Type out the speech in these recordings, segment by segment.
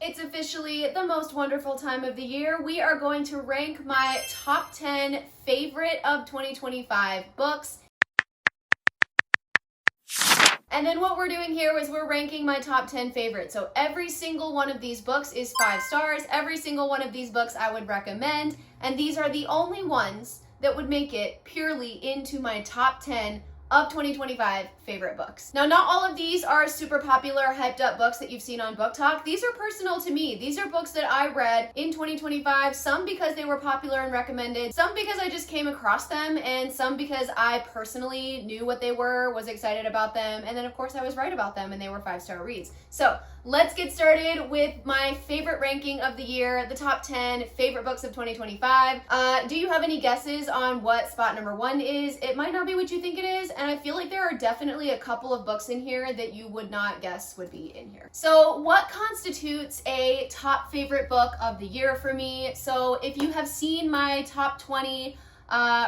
It's officially the most wonderful time of the year. We are going to rank my top 10 favorite of 2025 books. And then what we're doing here is we're ranking my top 10 favorites. So every single one of these books is 5 stars. Every single one of these books I would recommend. And these are the only ones that would make it purely into my top 10 of 2025 favorite books. Now, not all of these are super popular, hyped up books that you've seen on Book Talk. These are personal to me. These are books that I read in 2025, some because they were popular and recommended, some because I just came across them, and some because I personally knew what they were, was excited about them, and then of course I was right about them and they were 5-star reads. So let's get started with my favorite ranking of the year, the top 10 favorite books of 2025. Do you have any guesses on what spot number 1 is? It might not be what you think it is, and I feel like there are definitely a couple of books in here that you would not guess would be in here. So what constitutes a top favorite book of the year for me? So if you have seen my top 20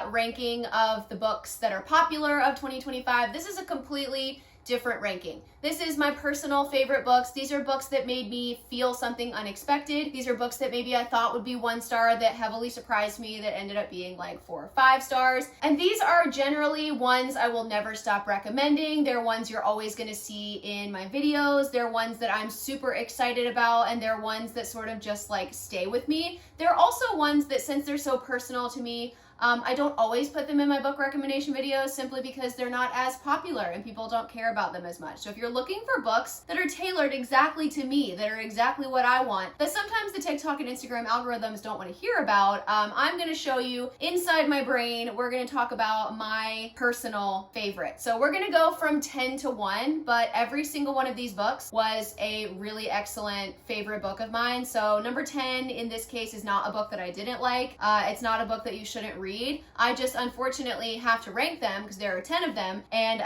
ranking of the books that are popular of 2025, this is a completely different ranking. This is my personal favorite books. These are books that made me feel something unexpected. These are books that maybe I thought would be 1 star that heavily surprised me that ended up being like 4 or 5 stars. And these are generally ones I will never stop recommending. They're ones you're always going to see in my videos. They're ones that I'm super excited about, and they're ones that sort of just like stay with me. They're also ones that, since they're so personal to me, I don't always put them in my book recommendation videos simply because they're not as popular and people don't care about them as much. So if you're looking for books that are tailored exactly to me, that are exactly what I want, that sometimes the TikTok and Instagram algorithms don't want to hear about, I'm going to show you inside my brain. We're going to talk about my personal favorite. So we're going to go from 10 to 1, but every single one of these books was a really excellent favorite book of mine. So number 10 in this case is not a book that I didn't like. It's not a book that you shouldn't read. I just unfortunately have to rank them because there are 10 of them, and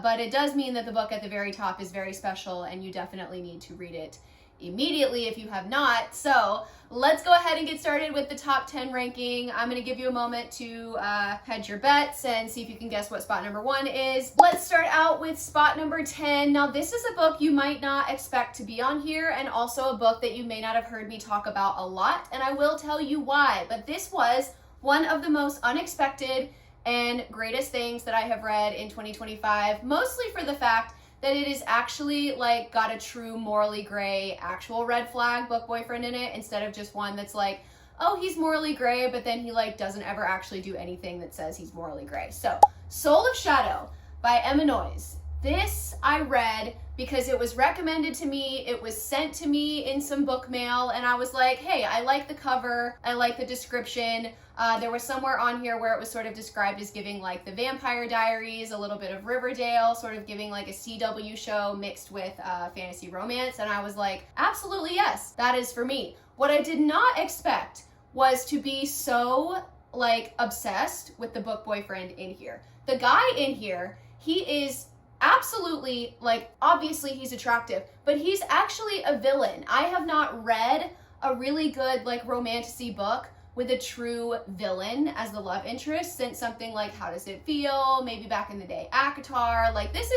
but it does mean that the book at the very top is very special and you definitely need to read it immediately if you have not. So let's go ahead and get started with the top 10 ranking. I'm going to give you a moment to hedge your bets and see if you can guess what spot number 1 is. Let's start out with spot number 10. Now, this is a book you might not expect to be on here, and also a book that you may not have heard me talk about a lot, and I will tell you why. But this was one of the most unexpected and greatest things that I have read in 2025, mostly for the fact that it is actually like got a true morally gray actual red flag book boyfriend in it, instead of just one that's like, oh, he's morally gray, but then he like doesn't ever actually do anything that says he's morally gray. So Soul of Shadow by Emma Noyes. This I read because it was recommended to me, it was sent to me in some book mail, and I was like, hey, I like the cover, I like the description. There was somewhere on here where it was sort of described as giving like the Vampire Diaries, a little bit of Riverdale, sort of giving like a CW show mixed with fantasy romance, and I was like, absolutely yes, that is for me. What I did not expect was to be so like obsessed with the book boyfriend in here. The guy in here, he is absolutely, like, obviously he's attractive, but he's actually a villain. I have not read a really good, like, romantasy book with a true villain as the love interest since something like How Does It Feel, maybe back in the day, ACOTAR. Like, this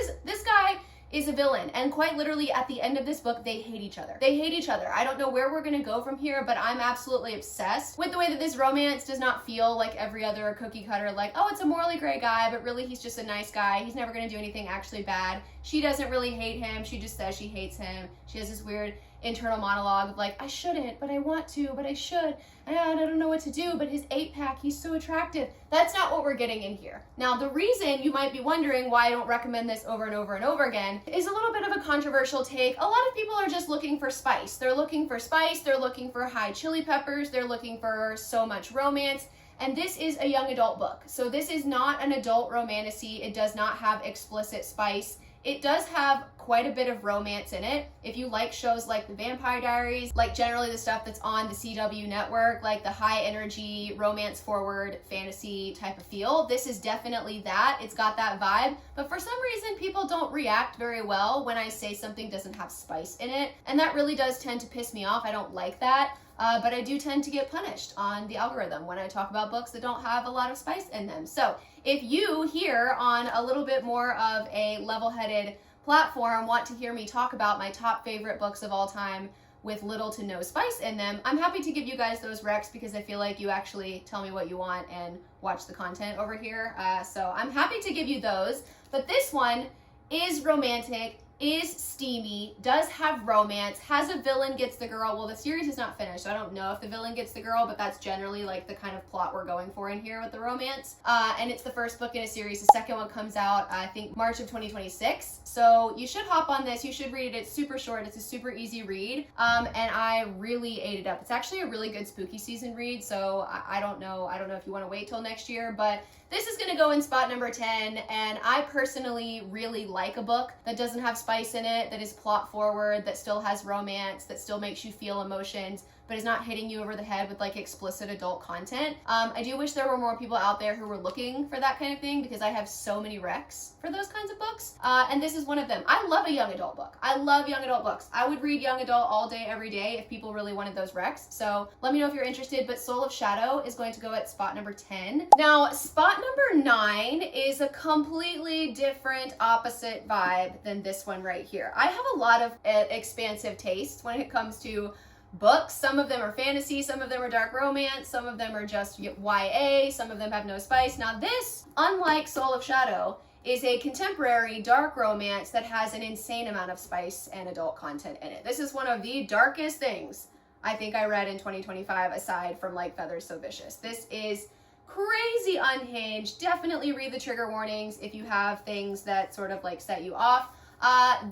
guy is a villain, and quite literally at the end of this book they hate each other. They hate each other. I don't know where we're gonna go from here, but I'm absolutely obsessed with the way that this romance does not feel like every other cookie cutter, like, oh, it's a morally gray guy, but really he's just a nice guy, he's never gonna do anything actually bad. She doesn't really hate him, she just says she hates him. She has this weird internal monologue of like, I shouldn't, but I want to, but I should, and I don't know what to do, but his 8-pack, he's so attractive. That's not what we're getting in here. Now, the reason you might be wondering why I don't recommend this over and over and over again is a little bit of a controversial take. A lot of people are just looking for spice. They're looking for spice, they're looking for high chili peppers, they're looking for so much romance. And this is a young adult book. So this is not an adult romantasy. It does not have explicit spice. It does have quite a bit of romance in it. If you like shows like The Vampire Diaries, like generally the stuff that's on the CW network, like the high energy, romance forward, fantasy type of feel, this is definitely that. It's got that vibe, but for some reason people don't react very well when I say something doesn't have spice in it, and that really does tend to piss me off. I don't like that. But I do tend to get punished on the algorithm when I talk about books that don't have a lot of spice in them. So if you here on a little bit more of a level-headed platform want to hear me talk about my top favorite books of all time with little to no spice in them, I'm happy to give you guys those recs because I feel like you actually tell me what you want and watch the content over here. So I'm happy to give you those. But this one is romantic, is steamy, does have romance, has a villain gets the girl. Well, the series is not finished, so I don't know if the villain gets the girl, but that's generally like the kind of plot we're going for in here with the romance. And it's the first book in a series. The second one comes out, I think, March of 2026. So you should hop on this. You should read it. It's super short. It's a super easy read. And I really ate it up. It's actually a really good spooky season read. So I don't know. I don't know if you want to wait till next year, but this is going to go in spot number 10, and I personally really like a book that doesn't have spice in it, that is plot forward, that still has romance, that still makes you feel emotions, but is not hitting you over the head with like explicit adult content. I do wish there were more people out there who were looking for that kind of thing because I have so many recs for those kinds of books. And this is one of them. I love a young adult book. I love young adult books. I would read young adult all day, every day if people really wanted those recs. So let me know if you're interested, but Soul of Shadow is going to go at spot number 10. Now, spot number 9 is a completely different opposite vibe than this one right here. I have a lot of expansive tastes when it comes to books. Some of them are fantasy, some of them are dark romance, some of them are just YA, some of them have no spice. Now this, unlike Soul of Shadow, is a contemporary dark romance that has an insane amount of spice and adult content in it. This is one of the darkest things I think I read in 2025 aside from like Feathers So Vicious. This is crazy unhinged. Definitely read the trigger warnings if you have things that sort of like set you off.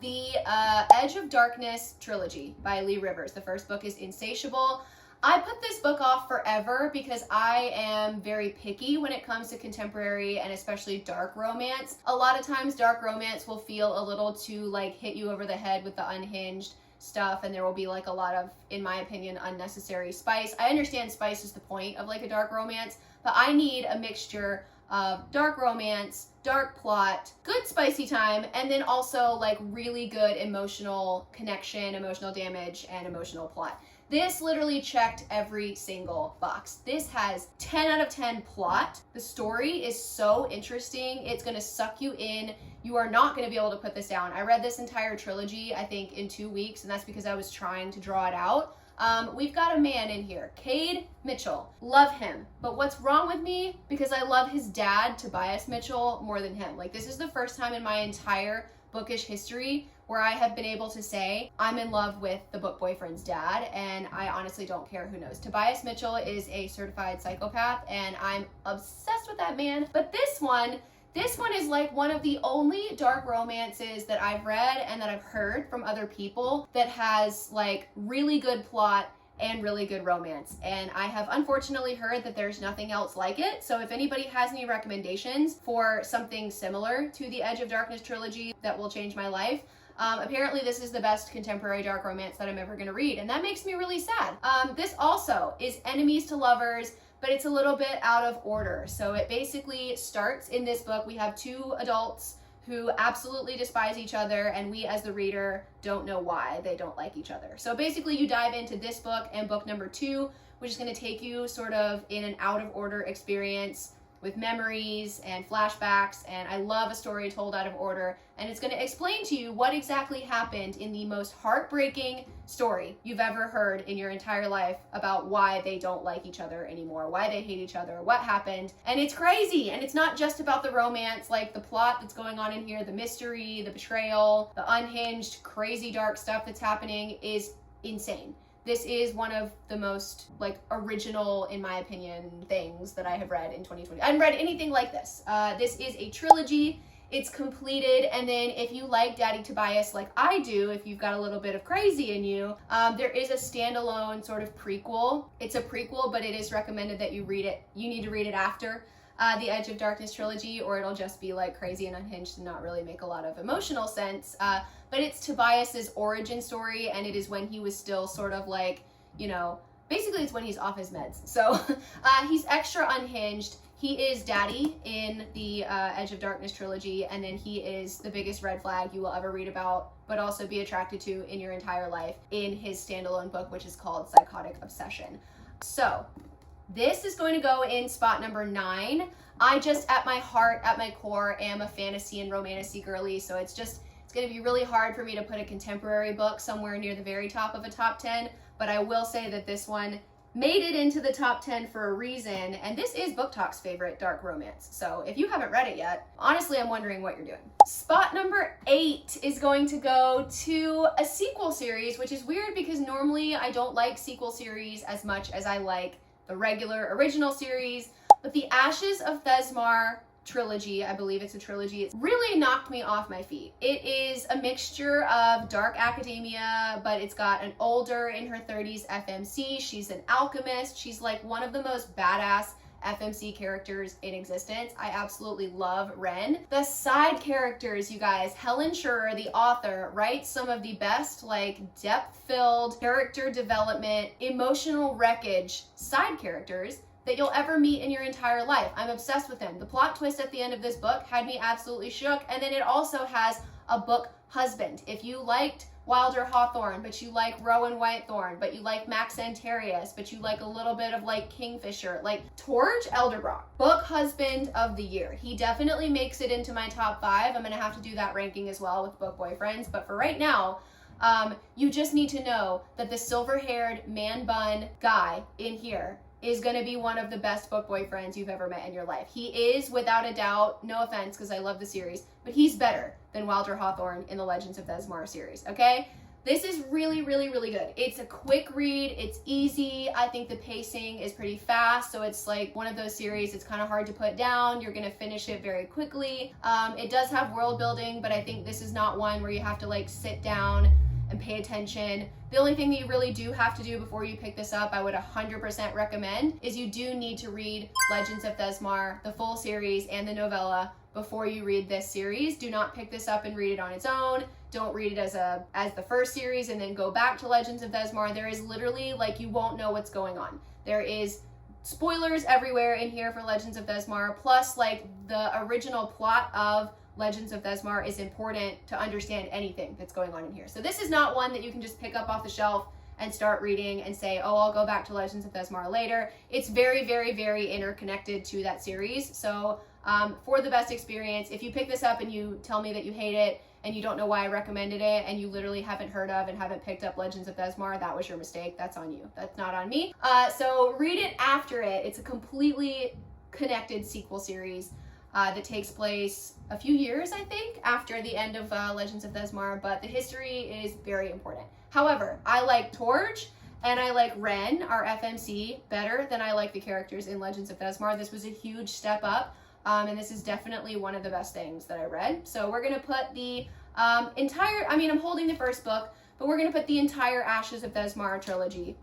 The Edge of Darkness trilogy by Leigh Rivers. The first book is Insatiable. I put this book off forever because I am very picky when it comes to contemporary and especially dark romance. A lot of times dark romance will feel a little too like hit you over the head with the unhinged stuff, and there will be like a lot of, in my opinion, unnecessary spice. I understand spice is the point of like a dark romance, but I need a mixture of dark romance, dark plot, good spicy time, and then also like really good emotional connection, emotional damage, and emotional plot. This literally checked every single box. This has 10 out of 10 plot. The story is so interesting. It's gonna suck you in. You are not gonna be able to put this down. I read this entire trilogy, I think, in 2 weeks, and that's because I was trying to draw it out. We've got a man in here, Cade Mitchell. Love him. But what's wrong with me? Because I love his dad, Tobias Mitchell, more than him. Like, this is the first time in my entire bookish history where I have been able to say I'm in love with the book boyfriend's dad, and I honestly don't care who knows. Tobias Mitchell is a certified psychopath, and I'm obsessed with that man. But this one is like one of the only dark romances that I've read and that I've heard from other people that has like really good plot and really good romance. And I have unfortunately heard that there's nothing else like it. So if anybody has any recommendations for something similar to the Edge of Darkness trilogy that will change my life, apparently this is the best contemporary dark romance that I'm ever gonna read. And that makes me really sad. This also is enemies to lovers, but it's a little bit out of order. So it basically starts in this book. We have two adults who absolutely despise each other, and we as the reader don't know why they don't like each other. So basically you dive into this book and book number 2, which is gonna take you sort of in an out of order experience with memories and flashbacks, and I love a story told out of order, and it's gonna explain to you what exactly happened in the most heartbreaking story you've ever heard in your entire life about why they don't like each other anymore, why they hate each other, what happened. And it's crazy, and it's not just about the romance, like the plot that's going on in here, the mystery, the betrayal, the unhinged, crazy dark stuff that's happening is insane. This is one of the most like original, in my opinion, things that I have read in 2020. I haven't read anything like this. This is a trilogy. It's completed, and then if you like Daddy Tobias like I do, if you've got a little bit of crazy in you, there is a standalone sort of prequel. It's a prequel, but it is recommended that you read it. You need to read it after the Edge of Darkness trilogy, or it'll just be like crazy and unhinged and not really make a lot of emotional sense. But it's Tobias's origin story, and it is when he was still sort of like, you know, basically it's when he's off his meds. So he's extra unhinged. He is Daddy in the Edge of Darkness trilogy, and then he is the biggest red flag you will ever read about, but also be attracted to in your entire life in his standalone book, which is called Psychotic Obsession. So this is going to go in spot number 9. I just, at my heart, at my core, am a fantasy and romantasy girly, so it's It's gonna be really hard for me to put a contemporary book somewhere near the very top of a top 10, but I will say that this one made it into the top 10 for a reason, and this is Book Talk's favorite dark romance. So if you haven't read it yet, honestly, I'm wondering what you're doing. Spot number 8 is going to go to a sequel series, which is weird because normally I don't like sequel series as much as I like the regular original series, but the Ashes of Thezmarr trilogy, I believe it's a trilogy, it's really knocked me off my feet. It is a mixture of dark academia, but it's got an older, in her 30s FMC. She's an alchemist. She's like one of the most badass FMC characters in existence. I absolutely love Rune. The side characters, you guys, Helen Scheuerer, the author, writes some of the best, like, depth-filled character development, emotional wreckage side characters that you'll ever meet in your entire life. I'm obsessed with him. The plot twist at the end of this book had me absolutely shook, and then it also has a book husband. If you liked Wilder Hawthorne, but you like Rowan Whitethorn, but you like Max Antarius, but you like a little bit of like Kingfisher, like Torge Elderbrock, book husband of the year. He definitely makes it into my top 5. I'm gonna have to do that ranking as well with book boyfriends, but for right now, you just need to know that the silver-haired man bun guy in here is going to be one of the best book boyfriends you've ever met in your life. He is, without a doubt, no offense because I love the series, but he's better than Wilder Hawthorne in the Legends of Thezmarr series, okay? This is really, really, really good. It's a quick read. It's easy. I think the pacing is pretty fast, so it's like one of those series it's kind of hard to put down. You're going to finish it very quickly. It does have world building, but I think this is not one where you have to like sit down and pay attention. The only thing that you really do have to do before you pick this up, I would 100% recommend, is you do need to read Legends of Thezmarr, the full series, and the novella before you read this series. Do not pick this up and read it on its own. Don't read it as the first series and then go back to Legends of Thezmarr. There is literally, like, you won't know what's going on. There is spoilers everywhere in here for Legends of Thezmarr, plus, like, the original plot of Legends of Thezmarr is important to understand anything that's going on in here. So this is not one that you can just pick up off the shelf and start reading and say, oh, I'll go back to Legends of Thezmarr later. It's very, very, very interconnected to that series. So for the best experience, if you pick this up and you tell me that you hate it and you don't know why I recommended it and you literally haven't heard of and haven't picked up Legends of Thezmarr, that was your mistake. That's on you. That's not on me. So read it after it. It's a completely connected sequel series that takes place a few years, I think, after the end of Legends of Thezmarr, but the history is very important. However, I like Torge and I like Rune, our FMC, better than I like the characters in Legends of Thezmarr. This was a huge step up, and this is definitely one of the best things that I read. So we're going to put the entire, I'm holding the first book, but we're going to put the entire Ashes of Thezmarr trilogy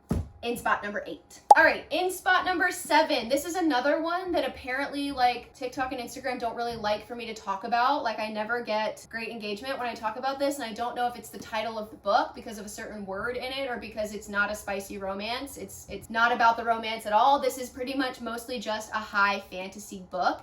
in spot number 8. All right, in spot number 7, this is another one that apparently like TikTok and Instagram don't really like for me to talk about. Like, I never get great engagement when I talk about this, and I don't know if it's the title of the book because of a certain word in it or because it's not a spicy romance. It's not about the romance at all. This is pretty much mostly just a high fantasy book.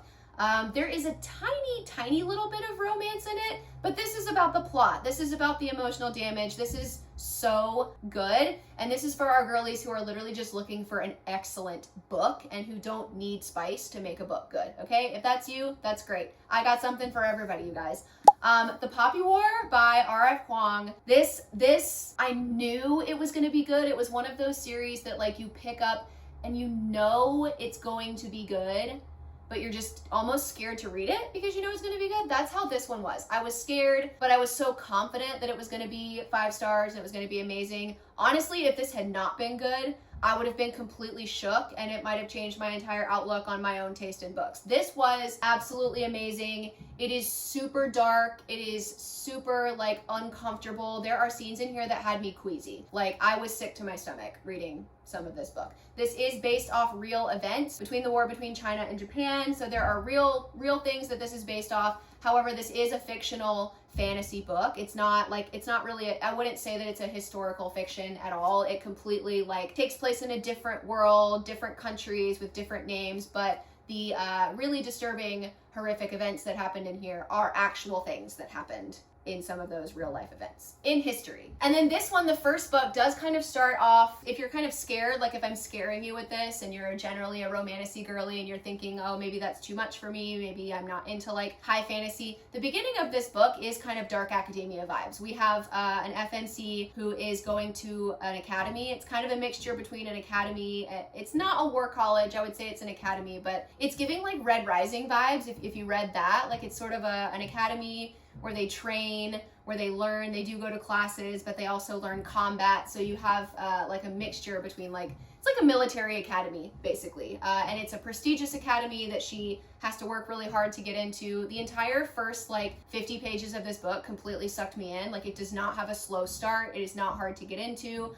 There is a tiny little bit of romance in it, but this is about the plot. This is about the emotional damage. This is so good. And this is for our girlies who are literally just looking for an excellent book and who don't need spice to make a book good, okay? If that's you, that's great. I got something for everybody, you guys. The Poppy War by R.F. Kuang. This, I knew it was gonna be good. It was one of those series that like you pick up and you know it's going to be good, but you're just almost scared to read it because you know it's going to be good. That's how this one was. I was scared, but I was so confident that it was going to be 5 stars and it was going to be amazing. Honestly, if this had not been good, I would have been completely shook and it might have changed my entire outlook on my own taste in books. This was absolutely amazing. It is super dark. It is super like uncomfortable. There are scenes in here that had me queasy. Like, I was sick to my stomach reading some of this book. This is based off real events between the war between China and Japan. So there are real things that this is based off. However, this is a fictional fantasy book. It's not really, I wouldn't say that it's a historical fiction at all. It completely like takes place in a different world, different countries with different names, but the really disturbing, horrific events that happened in here are actual things that happened in some of those real life events in history. And then this one, the first book, does kind of start off, if you're kind of scared, like if I'm scaring you with this and you're generally a romantasy girly and you're thinking, oh, maybe that's too much for me, maybe I'm not into like high fantasy, the beginning of this book is kind of dark academia vibes. We have an FNC who is going to an academy. It's kind of a mixture between an academy, it's not a war college, I would say it's an academy, but it's giving like Red Rising vibes if you read that. Like it's sort of an academy where they train, where they learn, they do go to classes, but they also learn combat. So you have like a mixture between like, it's like a military academy basically. And it's a prestigious academy that she has to work really hard to get into. The entire first like 50 pages of this book completely sucked me in. Like it does not have a slow start. It is not hard to get into.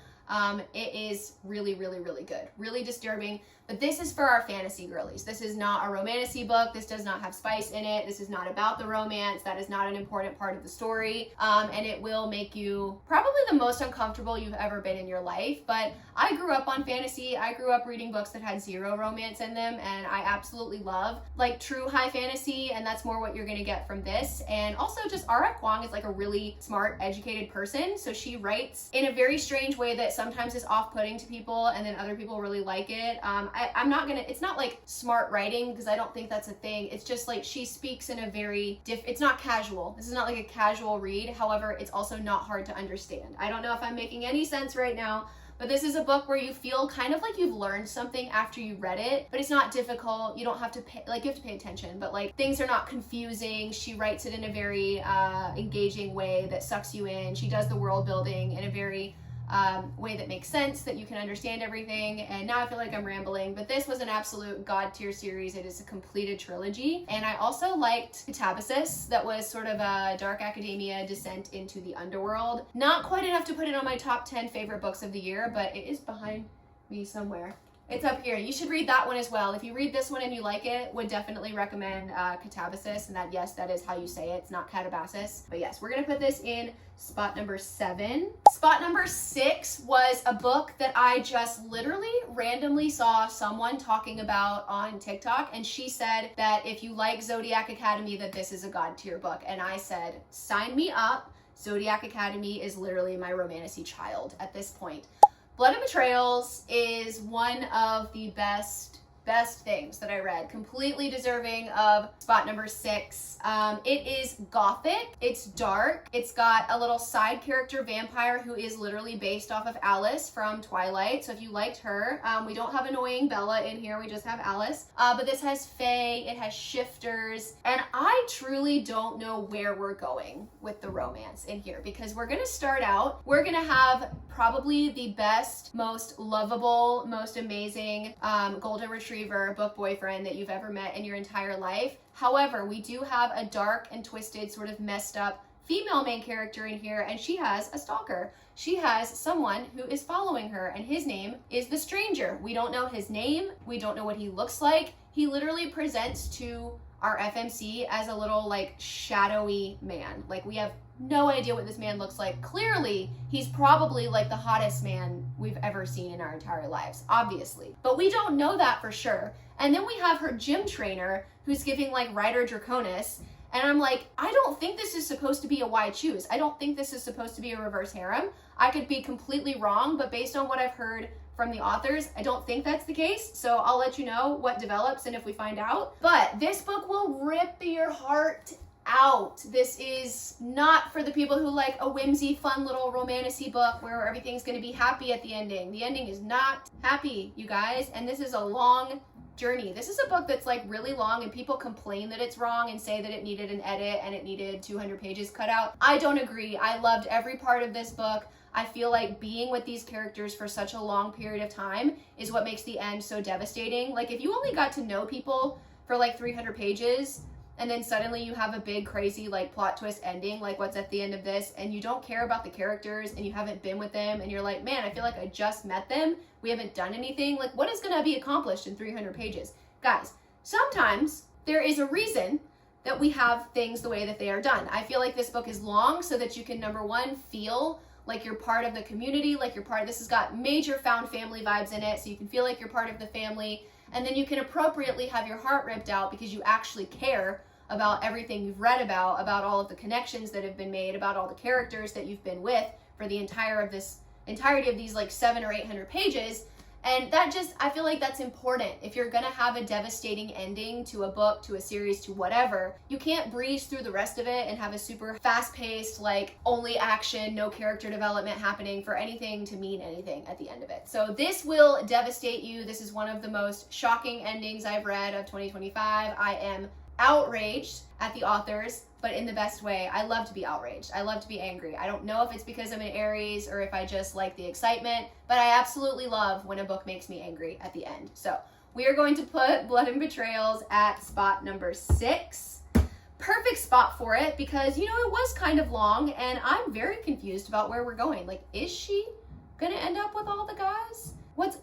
It is really, really, really good. Really disturbing. But this is for our fantasy girlies. This is not a romantasy book. This does not have spice in it. This is not about the romance. That is not an important part of the story. And it will make you probably the most uncomfortable you've ever been in your life. But I grew up on fantasy. I grew up reading books that had zero romance in them. And I absolutely love like true high fantasy. And that's more what you're going to get from this. And also just R.F. Kuang is like a really smart, educated person. So she writes in a very strange way that sometimes is off-putting to people and then other people really like it. It's not like smart writing because I don't think that's a thing. It's just like she speaks in a very it's not casual. This is not like a casual read. However, it's also not hard to understand. I don't know if I'm making any sense right now, but this is a book where you feel kind of like you've learned something after you read it, but it's not difficult. You don't have to pay, like you have to pay attention, but like things are not confusing. She writes it in a very engaging way that sucks you in. She does the world building in a very way that makes sense, that you can understand everything. And now I feel like I'm rambling, but this was an absolute god tier series. It is a completed trilogy. And I also liked Catabasis. That was sort of a dark academia descent into the underworld. Not quite enough to put it on my top 10 favorite books of the year, but it is behind me somewhere. It's up here. You should read that one as well. If you read this one and you like it, would definitely recommend Catabasis. And that, yes, that is how you say it. It's not Catabasis. But yes, we're going to put this in spot number 7. Spot number 6 was a book that I just literally randomly saw someone talking about on TikTok. And she said that if you like Zodiac Academy, that this is a god tier book. And I said, sign me up. Zodiac Academy is literally my romantasy child at this point. Blood and Betrayals is one of the best things that I read. Completely deserving of spot number 6. It is gothic. It's dark. It's got a little side character vampire who is literally based off of Alice from Twilight. So if you liked her, we don't have annoying Bella in here. We just have Alice. But this has fae. It has shifters. And I truly don't know where we're going with the romance in here because we're going to start out. We're going to have probably the best, most lovable, most amazing golden retriever book boyfriend that you've ever met in your entire life. However, we do have a dark and twisted, sort of messed up female main character in here, and she has a stalker. She has someone who is following her, and his name is the Stranger. We don't know his name. We don't know what he looks like. He literally presents to our FMC as a little like shadowy man. Like we have no idea what this man looks like. Clearly, he's probably like the hottest man we've ever seen in our entire lives, obviously. But we don't know that for sure. And then we have her gym trainer who's giving like Rider Draconis. And I'm like, I don't think this is supposed to be a why choose. I don't think this is supposed to be a reverse harem. I could be completely wrong, but based on what I've heard from the authors, I don't think that's the case. So I'll let you know what develops and if we find out. But this book will rip your heart out. This is not for the people who like a whimsy, fun little romantasy book where everything's going to be happy at the ending. The ending is not happy, you guys. And this is a long journey. This is a book that's like really long and people complain that it's wrong and say that it needed an edit and it needed 200 pages cut out. I don't agree. I loved every part of this book. I feel like being with these characters for such a long period of time is what makes the end so devastating. Like if you only got to know people for like 300 pages and then suddenly you have a big crazy like plot twist ending, like what's at the end of this, and you don't care about the characters and you haven't been with them and you're like, man, I feel like I just met them. We haven't done anything. Like what is going to be accomplished in 300 pages? Guys, sometimes there is a reason that we have things the way that they are done. I feel like this book is long so that you can, number one, feel like you're part of the community, like you're part of, this has got major found family vibes in it, so you can feel like you're part of the family, and then you can appropriately have your heart ripped out because you actually care about everything you've read about all of the connections that have been made, about all the characters that you've been with for the entirety of these like 700 or 800 pages. And that just, I feel like that's important. If you're gonna have a devastating ending to a book, to a series, to whatever, you can't breeze through the rest of it and have a super fast-paced, like only action, no character development happening for anything to mean anything at the end of it. So this will devastate you. This is one of the most shocking endings I've read of 2025. I am outraged at the authors, but in the best way. I love to be outraged. I love to be angry. I don't know if it's because I'm an Aries or if I just like the excitement, but I absolutely love when a book makes me angry at the end. So we are going to put Blood and Betrayals at spot number 6. Perfect spot for it because, you know, it was kind of long and I'm very confused about where we're going. Like, is she gonna end up with all the guys?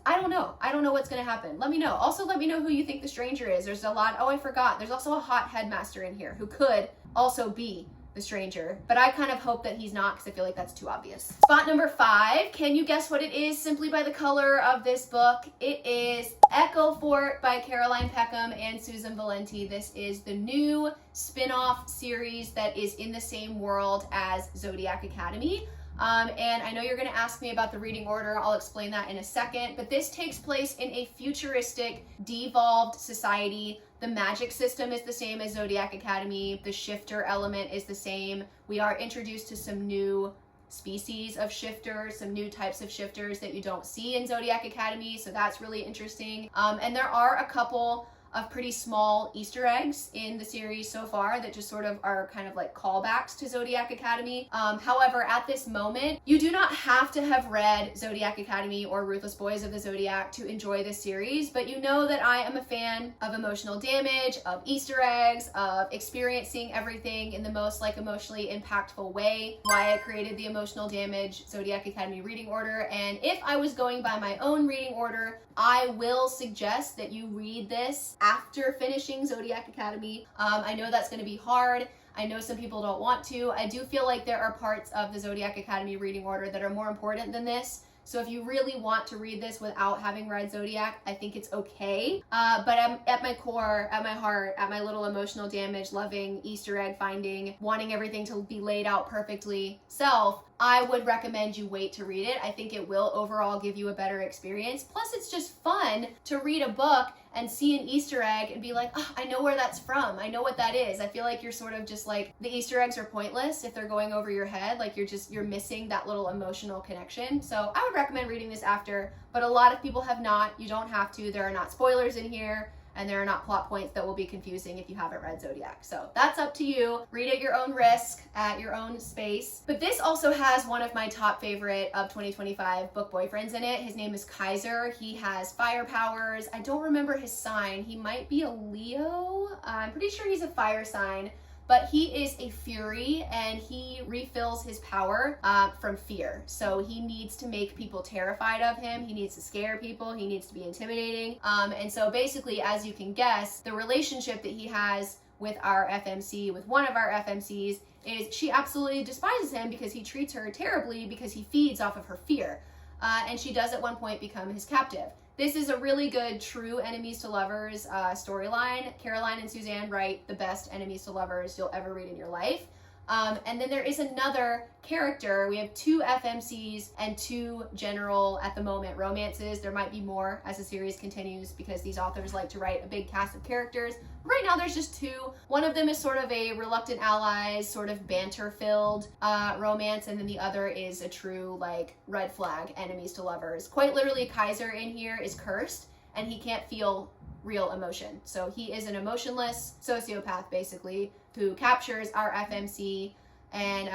I don't know. I don't know what's going to happen. Let me know. Also, let me know who you think the stranger is. There's a lot. Oh, I forgot. There's also a hot headmaster in here who could also be the stranger. But I kind of hope that he's not because I feel like that's too obvious. Spot number 5. Can you guess what it is simply by the color of this book? It is Echo Fort by Caroline Peckham and Susanne Valenti. This is the new spin-off series that is in the same world as Zodiac Academy. And I know you're going to ask me about the reading order. I'll explain that in a second. But this takes place in a futuristic, devolved society. The magic system is the same as Zodiac Academy. The shifter element is the same. We are introduced to some new species of shifters, some new types of shifters that you don't see in Zodiac Academy. So that's really interesting. And there are a couple of pretty small Easter eggs in the series so far that just sort of are kind of like callbacks to Zodiac Academy. However, at this moment, you do not have to have read Zodiac Academy or Ruthless Boys of the Zodiac to enjoy this series, but you know that I am a fan of emotional damage, of Easter eggs, of experiencing everything in the most like emotionally impactful way. Why I created the Emotional Damage Zodiac Academy reading order, and if I was going by my own reading order, I will suggest that you read this after finishing Zodiac Academy. I know that's going to be hard. I know some people don't want to. I do feel like there are parts of the Zodiac Academy reading order that are more important than this. So if you really want to read this without having read Zodiac, I think it's okay. But I'm at my core, at my heart, at my little emotional damage, loving, Easter egg finding, wanting everything to be laid out perfectly self, I would recommend you wait to read it. I think it will overall give you a better experience. Plus, it's just fun to read a book and see an Easter egg and be like, oh, I know where that's from. I know what that is. I feel like you're sort of just like, the Easter eggs are pointless if they're going over your head. Like you're missing that little emotional connection. So I would recommend reading this after, but a lot of people have not. You don't have to. There are not spoilers in here. And there are not plot points that will be confusing if you haven't read Zodiac. So that's up to you. Read at your own risk, at your own space. But this also has one of my top favorite of 2025 book boyfriends in it. His name is Kaiser. He has fire powers. I don't remember his sign. He might be a Leo. I'm pretty sure he's a fire sign. But he is a fury and he refills his power from fear. So he needs to make people terrified of him. He needs to scare people. He needs to be intimidating. And so basically, as you can guess, the relationship that he has with our FMC, with one of our FMCs, is she absolutely despises him because he treats her terribly because he feeds off of her fear. And she does at one point become his captive. This is a really good true enemies to lovers storyline. Caroline and Susanne write the best enemies to lovers you'll ever read in your life. And then there is another character. We have 2 FMCs and 2 general, at the moment, romances. There might be more as the series continues because these authors like to write a big cast of characters. Right now there's just 2. One of them is sort of a reluctant allies, sort of banter-filled romance, and then the other is a true, like, red flag enemies to lovers. Quite literally, Kaiser in here is cursed, and he can't feel real emotion. So he is an emotionless sociopath, basically, who captures our FMC, and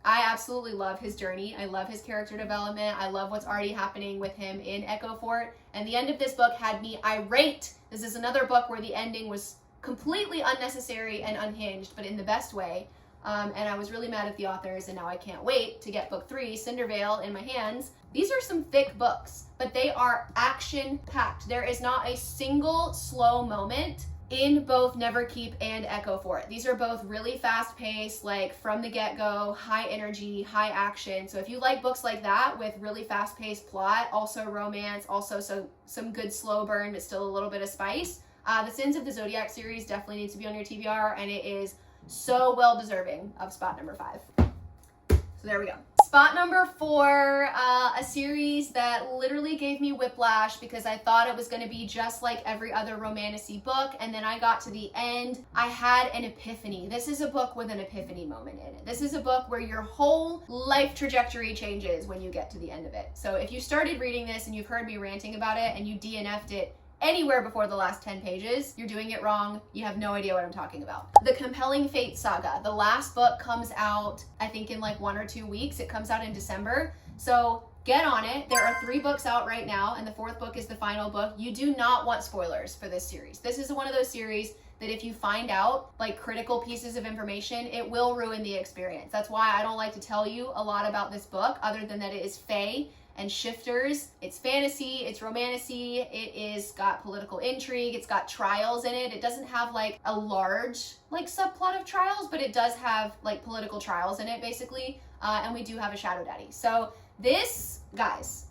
I absolutely love his journey. I love his character development. I love what's already happening with him in Echo Fort, and the end of this book had me irate. This is another book where the ending was completely unnecessary and unhinged, but in the best way. And I was really mad at the authors, and now I can't wait to get book 3, Cindervale, in my hands. These are some thick books, but they are action-packed. There is not a single slow moment in both Neverkeep and Echo Fort. These are both really fast-paced, like from the get-go, high energy, high action. So if you like books like that with really fast-paced plot, also romance, also some good slow burn, but still a little bit of spice, The Sins of the Zodiac series definitely needs to be on your TBR, and it is so well deserving of spot number 5. So there we go. Spot number 4, a series that literally gave me whiplash because I thought it was going to be just like every other romantasy book, and then I got to the end, I had an epiphany. This is a book with an epiphany moment in it. This is a book where your whole life trajectory changes when you get to the end of it. So if you started reading this and you've heard me ranting about it and you DNF'd it anywhere before the last 10 pages, you're doing it wrong. You have no idea what I'm talking about. The Compelling Fate Saga. The last book comes out, I think, in like 1 or 2 weeks. It comes out in December. So get on it. There are 3 books out right now, and the 4th book is the final book. You do not want spoilers for this series. This is one of those series that if you find out like critical pieces of information, it will ruin the experience. That's why I don't like to tell you a lot about this book other than that it is fae and shifters. It's fantasy, it's romantasy, it is got political intrigue, it's got trials in it. It doesn't have like a large like subplot of trials, but it does have like political trials in it basically. And we do have a shadow daddy. So this, guys,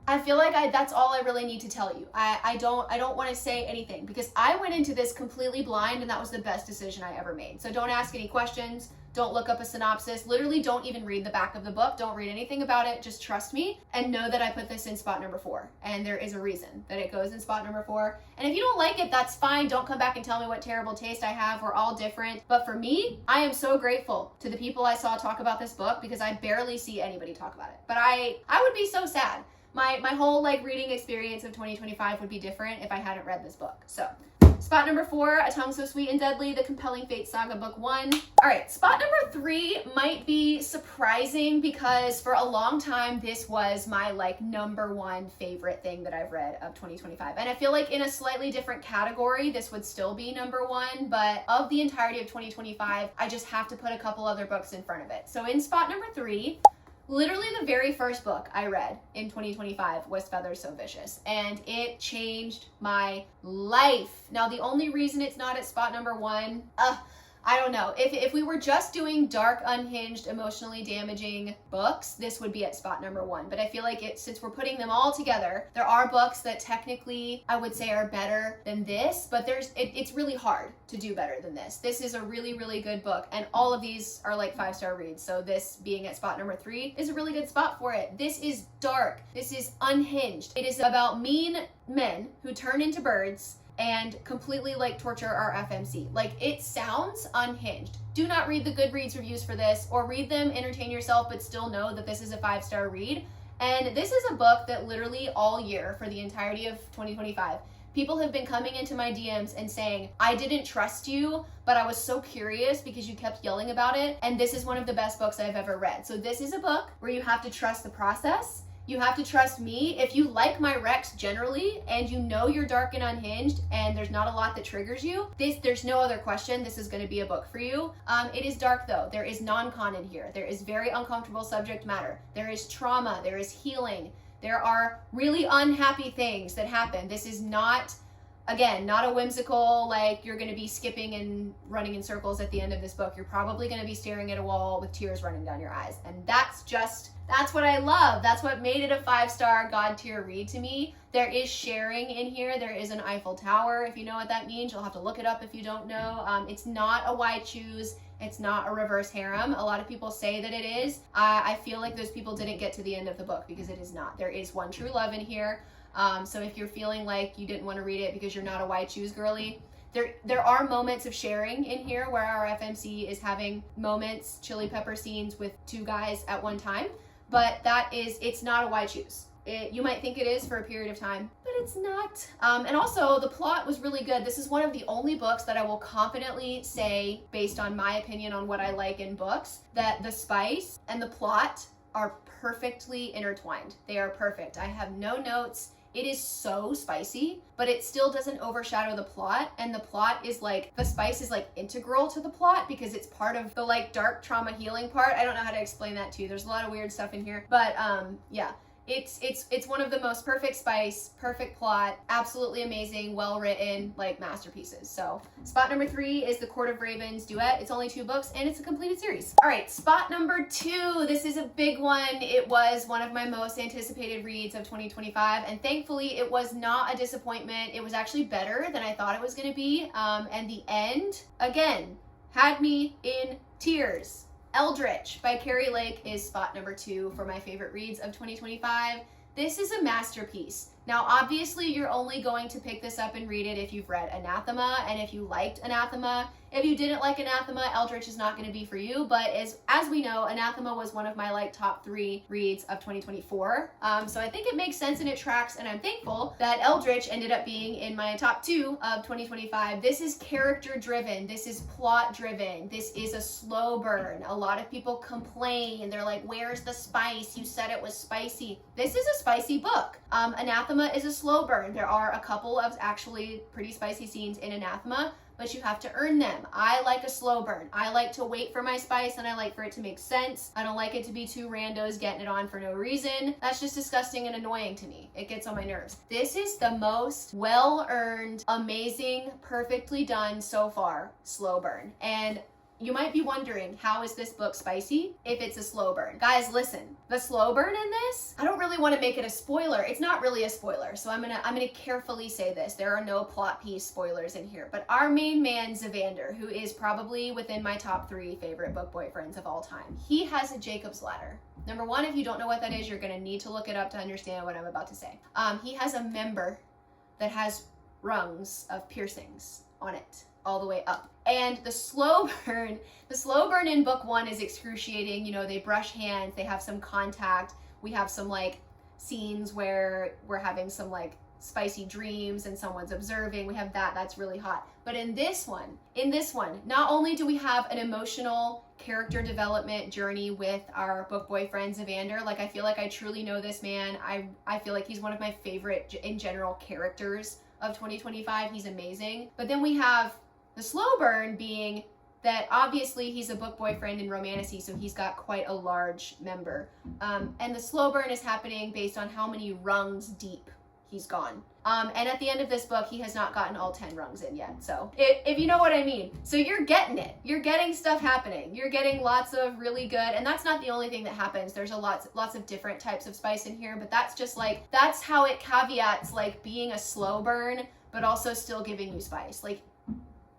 I feel like that's all I really need to tell you. I don't want to say anything because I went into this completely blind and that was the best decision I ever made. So don't ask any questions. Don't look up a synopsis. Literally don't even read the back of the book. Don't read anything about it. Just trust me and know that I put this in spot number 4. And there is a reason that it goes in spot number 4. And if you don't like it, that's fine. Don't come back and tell me what terrible taste I have. We're all different. But for me, I am so grateful to the people I saw talk about this book because I barely see anybody talk about it. But I would be so sad. My whole like reading experience of 2025 would be different if I hadn't read this book. So spot number 4, A Tongue So Sweet and Deadly, The Compelling Fate Saga, book 1. All right, spot number 3 might be surprising because for a long time, this was my like number 1 favorite thing that I've read of 2025. And I feel like in a slightly different category, this would still be number 1, but of the entirety of 2025, I just have to put a couple other books in front of it. So in spot number 3, literally the very first book I read in 2025 was Feathers So Vicious, and it changed my life. Now, the only reason it's not at spot number 1, I don't know. If we were just doing dark, unhinged, emotionally damaging books, this would be at spot number 1. But I feel like since we're putting them all together, there are books that technically I would say are better than this, but it's really hard to do better than this. This is a really, really good book, and all of these are like 5-star reads. So this being at spot number 3 is a really good spot for it. This is dark. This is unhinged. It is about mean men who turn into birds and completely like torture our FMC. Like, it sounds unhinged. Do not read the Goodreads reviews for this, or read them, entertain yourself, but still know that this is a 5-star read. And this is a book that literally all year for the entirety of 2025, people have been coming into my DMs and saying, I didn't trust you, but I was so curious because you kept yelling about it. And this is one of the best books I've ever read. So this is a book where you have to trust the process. You have to trust me. If you like my recs generally and you know you're dark and unhinged and there's not a lot that triggers you, there's no other question this is going to be a book for you. It is dark though. There is non-con in here. There is very uncomfortable subject matter. There is trauma. There is healing. There are really unhappy things that happen. This is not, again, not a whimsical, like you're going to be skipping and running in circles at the end of this book. You're probably going to be staring at a wall with tears running down your eyes. And that's what I love. That's what made it a 5-star God tier read to me. There is sharing in here. There is an Eiffel Tower. If you know what that means, you'll have to look it up if you don't know. It's not a why choose. It's not a reverse harem. A lot of people say that it is. I feel like those people didn't get to the end of the book because it is not. There is one true love in here. So if you're feeling like you didn't want to read it because you're not a why choose girly, there are moments of sharing in here where our FMC is having moments, chili pepper scenes with 2 guys at one time. But it's not a why choose. You might think it is for a period of time, but it's not. And also, the plot was really good. This is one of the only books that I will confidently say, based on my opinion on what I like in books, that the spice and the plot are perfectly intertwined. They are perfect. I have no notes. It is so spicy, but it still doesn't overshadow the plot. And the plot is like, the spice is like integral to the plot because it's part of the like dark trauma healing part. I don't know how to explain that to you. There's a lot of weird stuff in here, but yeah, It's one of the most perfect spice, perfect plot, absolutely amazing, well written, like masterpieces. So spot number 3 is the Court of Ravens duet. It's only 2 books and it's a completed series. All right, spot number 2. This is a big one. It was one of my most anticipated reads of 2025, and thankfully it was not a disappointment. It was actually better than I thought it was going to be. And the end, again, had me in tears. Eldritch by Keri is spot number 2 for my favorite reads of 2025. This is a masterpiece. Now, obviously, you're only going to pick this up and read it if you've read Anathema, and if you liked Anathema. If you didn't like Anathema, Eldritch is not going to be for you, but as we know, Anathema was one of my like top 3 reads of 2024. So I think it makes sense and it tracks, and I'm thankful that Eldritch ended up being in my top 2 of 2025. This is character driven. This is plot driven. This is a slow burn. A lot of people complain. They're like, where's the spice? You said it was spicy. This is a spicy book. Anathema is a slow burn. There are a couple of actually pretty spicy scenes in Anathema, but you have to earn them. I like a slow burn. I like to wait for my spice, and I like for it to make sense. I don't like it to be 2 randos getting it on for no reason. That's just disgusting and annoying to me. It gets on my nerves. This is the most well-earned, amazing, perfectly done so far slow burn. And you might be wondering, how is this book spicy if it's a slow burn? Guys, listen, the slow burn in this, I don't really want to make it a spoiler. It's not really a spoiler, so I'm gonna carefully say this. There are no plot piece spoilers in here, but our main man, Zander, who is probably within my top 3 favorite book boyfriends of all time, he has a Jacob's ladder. Number 1, if you don't know what that is, you're gonna need to look it up to understand what I'm about to say. He has a member that has rungs of piercings on it all the way up. And the slow burn in book 1 is excruciating. You know, they brush hands, they have some contact. We have some like scenes where we're having some like spicy dreams and someone's observing. We have that's really hot. But in this one, not only do we have an emotional character development journey with our book boyfriend Zander, like I feel like I truly know this man. I feel like he's one of my favorite in general characters of 2025. He's amazing. But then we have the slow burn being that obviously he's a book boyfriend in romantasy, so he's got quite a large member. And the slow burn is happening based on how many rungs deep he's gone. And at the end of this book, he has not gotten all 10 rungs in yet. So if you know what I mean. So you're getting it. You're getting stuff happening. You're getting lots of really good, and that's not the only thing that happens. There's lots of different types of spice in here, but that's just like, that's how it caveats like being a slow burn, but also still giving you spice. Like,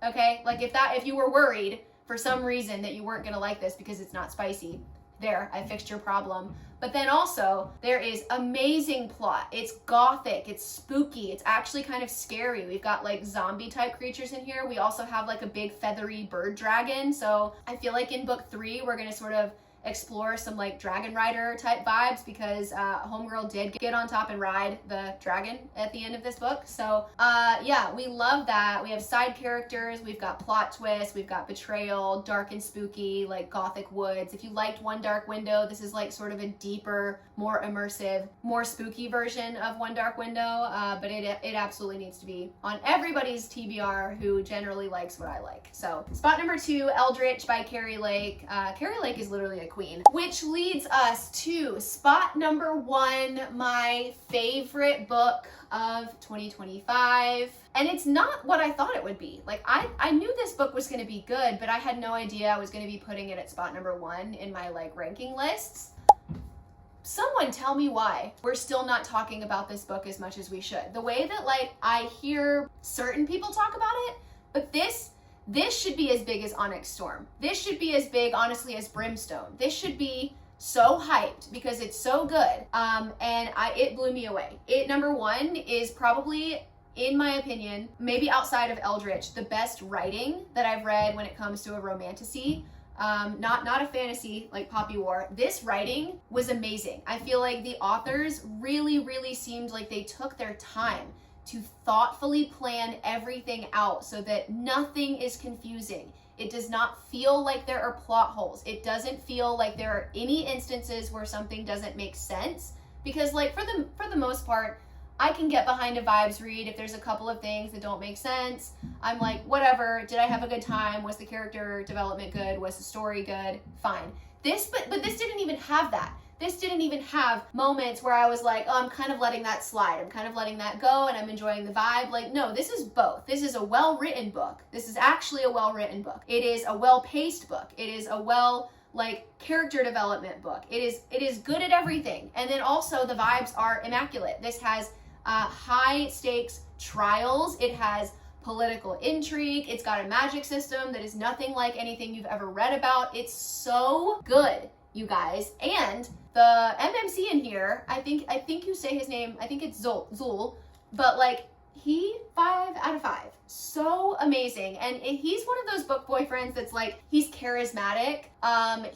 okay, like if you were worried for some reason that you weren't gonna like this because it's not spicy, there, I fixed your problem. But then also, there is amazing plot. It's gothic, it's spooky, it's actually kind of scary. We've got like zombie type creatures in here. We also have like a big feathery bird dragon. So I feel like in book 3, we're gonna sort of explore some like dragon rider type vibes, because homegirl did get on top and ride the dragon at the end of this book. So yeah, we love that. We have side characters, we've got plot twists, we've got betrayal, dark and spooky, like gothic woods. If you liked One Dark Window, this is like sort of a deeper, more immersive, more spooky version of One Dark Window, but it absolutely needs to be on everybody's TBR who generally likes what I like. So spot number 2, Eldritch by Keri. Keri is literally a queen, which leads us to spot number 1, my favorite book of 2025. And it's not what I thought it would be. Like I knew this book was going to be good, but I had no idea I was going to be putting it at spot number 1 in my like ranking lists. Someone tell me why we're still not talking about this book as much as we should. The way that like I hear certain people talk about it, but this should be as big as Onyx Storm. This should be as big, honestly, as Brimstone. This should be so hyped because it's so good. And it blew me away. Number 1 is probably, in my opinion, maybe outside of Eldritch, the best writing that I've read when it comes to a romantasy. Not a fantasy like Poppy War. This writing was amazing. I feel like the authors really seemed like they took their time to thoughtfully plan everything out so that nothing is confusing. It does not feel like there are plot holes. It doesn't feel like there are any instances where something doesn't make sense, because like for the most part, I can get behind a vibes read if there's a couple of things that don't make sense. I'm like, whatever, did I have a good time? Was the character development good? Was the story good? Fine. But this didn't even have that. this didn't even have moments where I was like, oh, I'm kind of letting that slide. I'm kind of letting that go and I'm enjoying the vibe. Like, no, this is both. This is a well-written book. This is actually a well-written book. It is a well-paced book. It is a character development book. It is good at everything. And then also the vibes are immaculate. This has high stakes trials. It has political intrigue. It's got a magic system that is nothing like anything you've ever read about. It's so good, you guys. And the MMC in here, I think you say his name, I think it's Zul, but like, he 5 out of 5. So amazing. And he's one of those book boyfriends that's like, he's charismatic.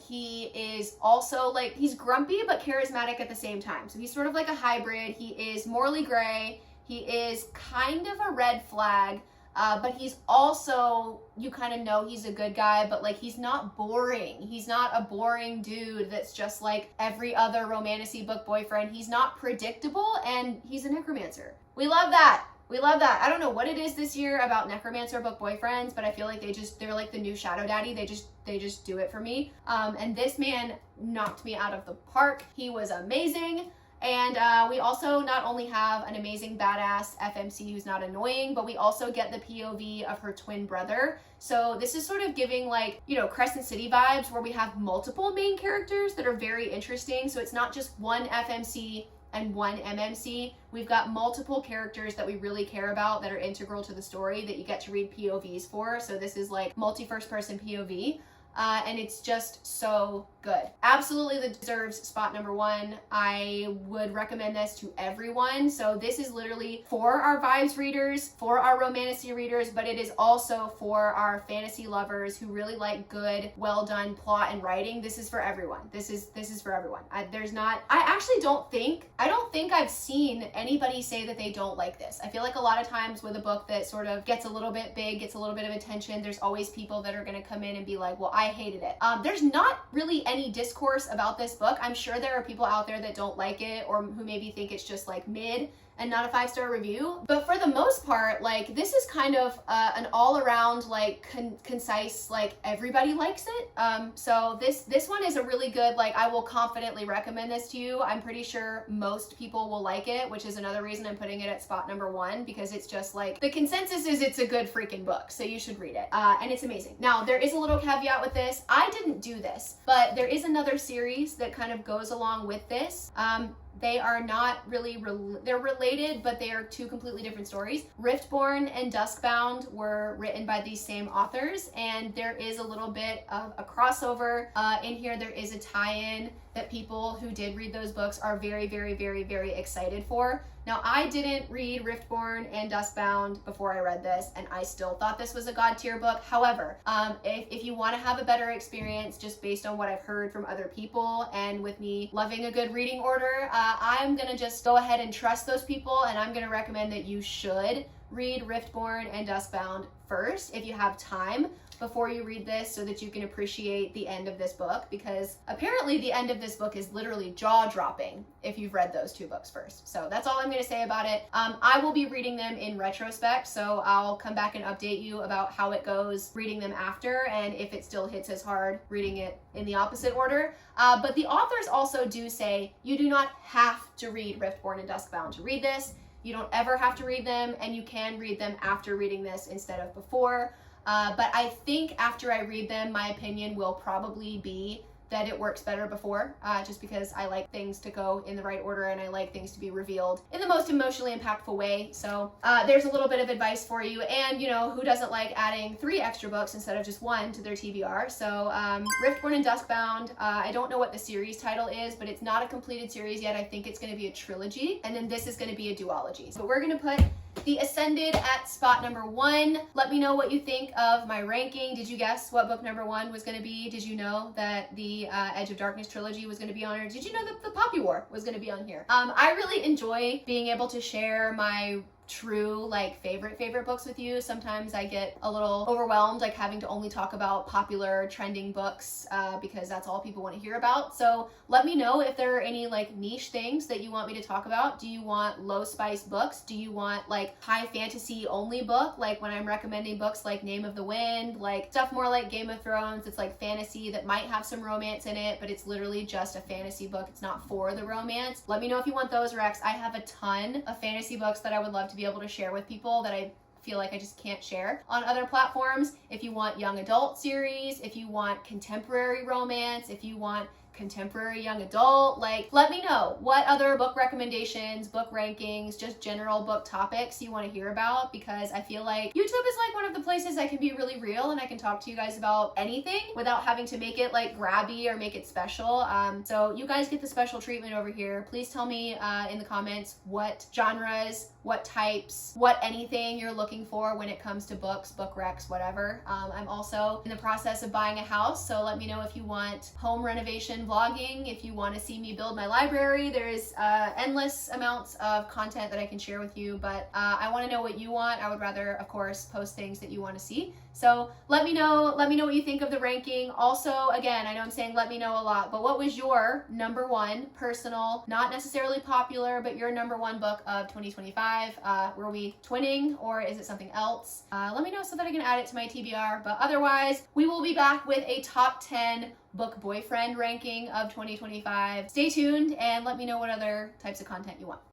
He is also like, he's grumpy but charismatic at the same time. So he's sort of like a hybrid. He is morally gray. He is kind of a red flag. But he's also, you kind of know he's a good guy, but like, he's not boring. He's not a boring dude that's just like every other romantasy book boyfriend. He's not predictable, and he's a necromancer. We love that. We love that. I don't know what it is this year about necromancer book boyfriends, but I feel like they're like the new shadow daddy. They just do it for me. And this man knocked me out of the park. He was amazing. And we also not only have an amazing badass FMC who's not annoying, but we also get the POV of her twin brother. So this is sort of giving like, you know, Crescent City vibes where we have multiple main characters that are very interesting. So it's not just one FMC and one MMC. We've got multiple characters that we really care about that are integral to the story that you get to read POVs for. So this is like multi-first person POV. And it's just so good. Absolutely deserves spot number 1. I would recommend this to everyone. So this is literally for our vibes readers, for our romantasy readers, but it is also for our fantasy lovers who really like good, well done plot and writing. This is for everyone. This is for everyone. I don't think I've seen anybody say that they don't like this. I feel like a lot of times with a book that sort of gets a little bit big, gets a little bit of attention, there's always people that are going to come in and be like, well, I hated it. There's not really any discourse about this book. I'm sure there are people out there that don't like it or who maybe think it's just like mid and not a 5-star review. But for the most part, like, this is kind of an all-around, like, concise, like, everybody likes it. So this one is a really good, like, I will confidently recommend this to you. I'm pretty sure most people will like it, which is another reason I'm putting it at spot number 1, because it's just like, the consensus is it's a good freaking book, so you should read it. And it's amazing. Now, there is a little caveat with this. I didn't do this, but there is another series that kind of goes along with this. They are not really, they're related, but they are 2 completely different stories. Riftborn and Duskbound were written by these same authors, and there is a little bit of a crossover. In here, there is a tie-in that people who did read those books are very, very, very, very excited for. Now, I didn't read Riftborn and Duskbound before I read this, and I still thought this was a god tier book. However, if you want to have a better experience just based on what I've heard from other people and with me loving a good reading order, I'm going to just go ahead and trust those people, and I'm going to recommend that you should read Riftborn and Duskbound first if you have time before you read this, so that you can appreciate the end of this book, because apparently the end of this book is literally jaw-dropping if you've read those 2 books first. So that's all I'm going to say about it. I will be reading them in retrospect, so I'll come back and update you about how it goes reading them after, and if it still hits as hard reading it in the opposite order. But the authors also do say you do not have to read Riftborn and Duskbound to read this. You don't ever have to read them, and you can read them after reading this instead of before. But I think after I read them, my opinion will probably be that it works better before, just because I like things to go in the right order and I like things to be revealed in the most emotionally impactful way. So there's a little bit of advice for you. And, you know, who doesn't like adding 3 extra books instead of just 1 to their TBR? So Riftborn and Duskbound, I don't know what the series title is, but it's not a completed series yet. I think it's going to be a trilogy, and then this is going to be a duology. So we're going to put The Ascended at spot number 1. Let me know what you think of my ranking. Did you guess what book number 1 was going to be? Did you know that the Edge of Darkness trilogy was going to be on here? Did you know that the Poppy War was going to be on here? I really enjoy being able to share my true like favorite books with you. Sometimes I get a little overwhelmed like having to only talk about popular trending books because that's all people want to hear about. So let me know if there are any like niche things that you want me to talk about. Do you want low spice books? Do you want like high fantasy only book, like when I'm recommending books like Name of the Wind, like stuff more like Game of Thrones? It's like fantasy that might have some romance in it, but it's literally just a fantasy book. It's not for the romance. Let me know if you want those, Rex. I have a ton of fantasy books that I would love to be able to share with people that I feel like I just can't share on other platforms. If you want young adult series, if you want contemporary romance, if you want contemporary young adult, like let me know what other book recommendations, book rankings, just general book topics you want to hear about, because I feel like YouTube is like one of the places I can be really real and I can talk to you guys about anything without having to make it like grabby or make it special. So you guys get the special treatment over here. Please tell me in the comments what genres, what types, what anything you're looking for when it comes to books, book recs, whatever. I'm also in the process of buying a house, so let me know if you want home renovation vlogging, if you want to see me build my library. There's endless amounts of content that I can share with you, but I want to know what you want. I would rather, of course, post things that you want to see. So let me know what you think of the ranking. Also, again, I know I'm saying let me know a lot, but what was your number one personal, not necessarily popular, but your number one book of 2025? Were we twinning or is it something else? Let me know so that I can add it to my TBR. But otherwise, we will be back with a top 10 book boyfriend ranking of 2025. Stay tuned and let me know what other types of content you want.